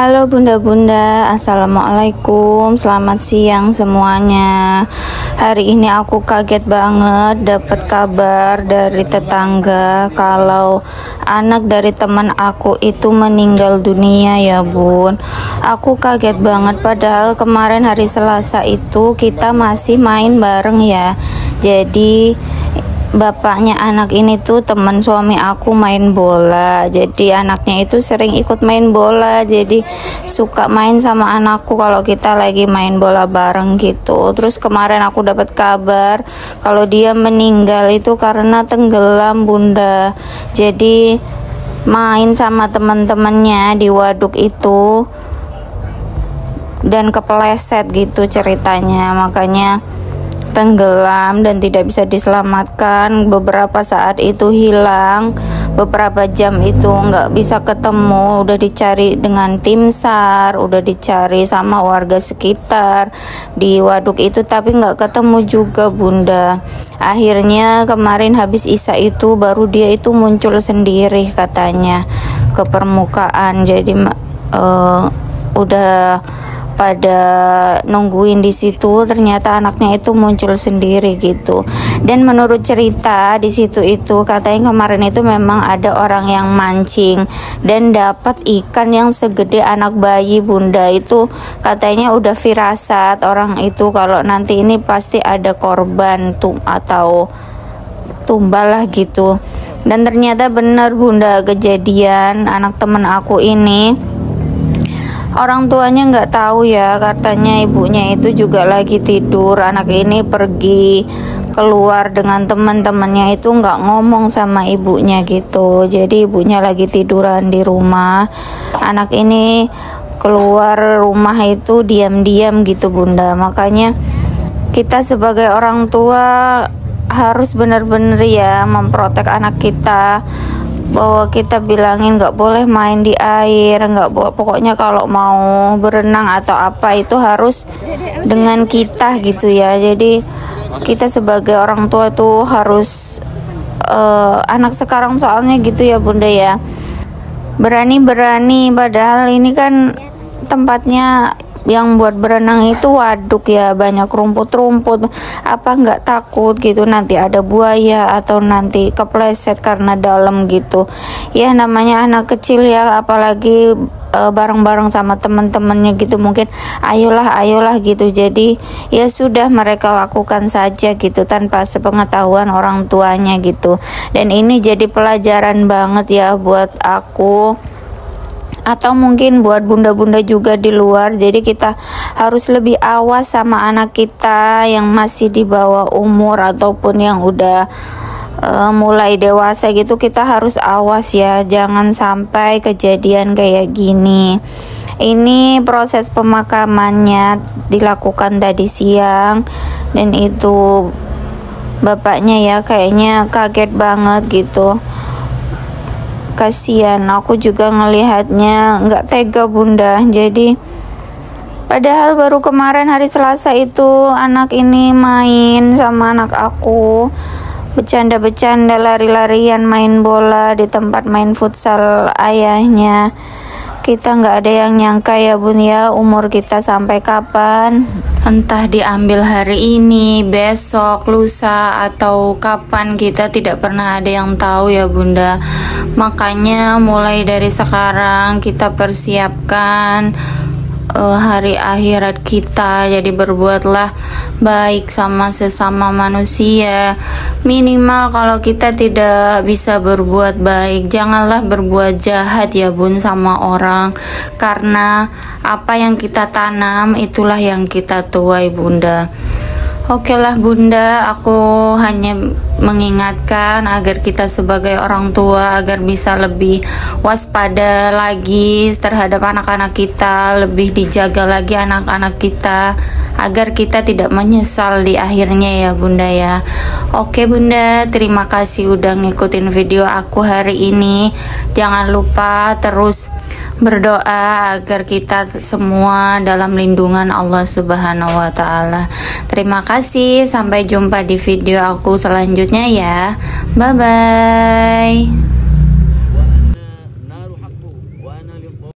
Halo bunda-bunda, assalamualaikum, selamat siang semuanya. Hari ini aku kaget banget dapat kabar dari tetangga kalau anak dari teman aku itu meninggal dunia ya bun. Aku kaget banget, padahal kemarin hari Selasa itu kita masih main bareng ya. Jadi bapaknya anak ini tuh teman suami aku main bola, jadi anaknya itu sering ikut main bola, jadi suka main sama anakku kalau kita lagi main bola bareng gitu. Terus kemarin aku dapat kabar kalau dia meninggal itu karena tenggelam bunda, jadi main sama teman-temannya di waduk itu dan kepeleset gitu ceritanya, makanya tenggelam dan tidak bisa diselamatkan. Beberapa saat itu hilang, beberapa jam itu nggak bisa ketemu, udah dicari dengan tim SAR, udah dicari sama warga sekitar di waduk itu, tapi nggak ketemu juga bunda. Akhirnya kemarin habis Isya itu baru dia itu muncul sendiri katanya ke permukaan, jadi udah pada nungguin di situ, ternyata anaknya itu muncul sendiri gitu. Dan menurut cerita di situ itu katanya kemarin itu memang ada orang yang mancing dan dapat ikan yang segede anak bayi bunda. Itu katanya udah firasat orang itu kalau nanti ini pasti ada korban atau tumbal lah gitu. Dan ternyata benar bunda, kejadian anak temen aku ini orang tuanya nggak tahu ya, katanya ibunya itu juga lagi tidur. Anak ini pergi keluar dengan teman-temannya itu nggak ngomong sama ibunya gitu, jadi ibunya lagi tiduran di rumah. Anak ini keluar rumah itu diam-diam gitu bunda. Makanya kita sebagai orang tua harus benar-benar ya memprotek anak kita, bahwa kita bilangin nggak boleh main di air, pokoknya kalau mau berenang atau apa itu harus dengan kita gitu ya. Jadi kita sebagai orang tua tuh harus anak sekarang soalnya gitu ya bunda ya, berani-berani, padahal ini kan tempatnya yang buat berenang itu waduk ya, banyak rumput-rumput, apa nggak takut gitu nanti ada buaya atau nanti kepleset karena dalam gitu ya. Namanya anak kecil ya, apalagi bareng-bareng sama teman-temannya gitu, mungkin ayolah gitu. Jadi ya sudah, mereka lakukan saja gitu tanpa sepengetahuan orang tuanya gitu. Dan ini jadi pelajaran banget ya buat aku, atau mungkin buat bunda-bunda juga di luar. Jadi kita harus lebih awas sama anak kita yang masih di bawah umur ataupun yang udah mulai dewasa gitu. Kita harus awas ya, jangan sampai kejadian kayak gini. Ini proses pemakamannya dilakukan tadi siang, dan itu bapaknya ya kayaknya kaget banget gitu. Kasihan, aku juga ngelihatnya nggak tega bunda. Jadi padahal baru kemarin hari Selasa itu anak ini main sama anak aku, bercanda-bercanda, lari-larian, main bola di tempat main futsal ayahnya. Kita nggak ada yang nyangka ya bun ya, umur kita sampai kapan, entah diambil hari ini, besok, lusa, atau kapan, kita tidak pernah ada yang tahu ya bunda. Makanya mulai dari sekarang kita persiapkan hari akhirat kita. Jadi berbuatlah baik sama sesama manusia. Minimal kalau kita tidak bisa berbuat baik, janganlah berbuat jahat ya bun sama orang, karena apa yang kita tanam itulah yang kita tuai bunda. Oke lah bunda, aku hanya mengingatkan agar kita sebagai orang tua agar bisa lebih waspada lagi terhadap anak-anak kita, lebih dijaga lagi anak-anak kita agar kita tidak menyesal di akhirnya ya bunda ya. Oke bunda, terima kasih udah ngikutin video aku hari ini. Jangan lupa terus berdoa agar kita semua dalam lindungan Allah Subhanahu wa Ta'ala. Terima kasih, sampai jumpa di video aku selanjutnya ya. Bye bye.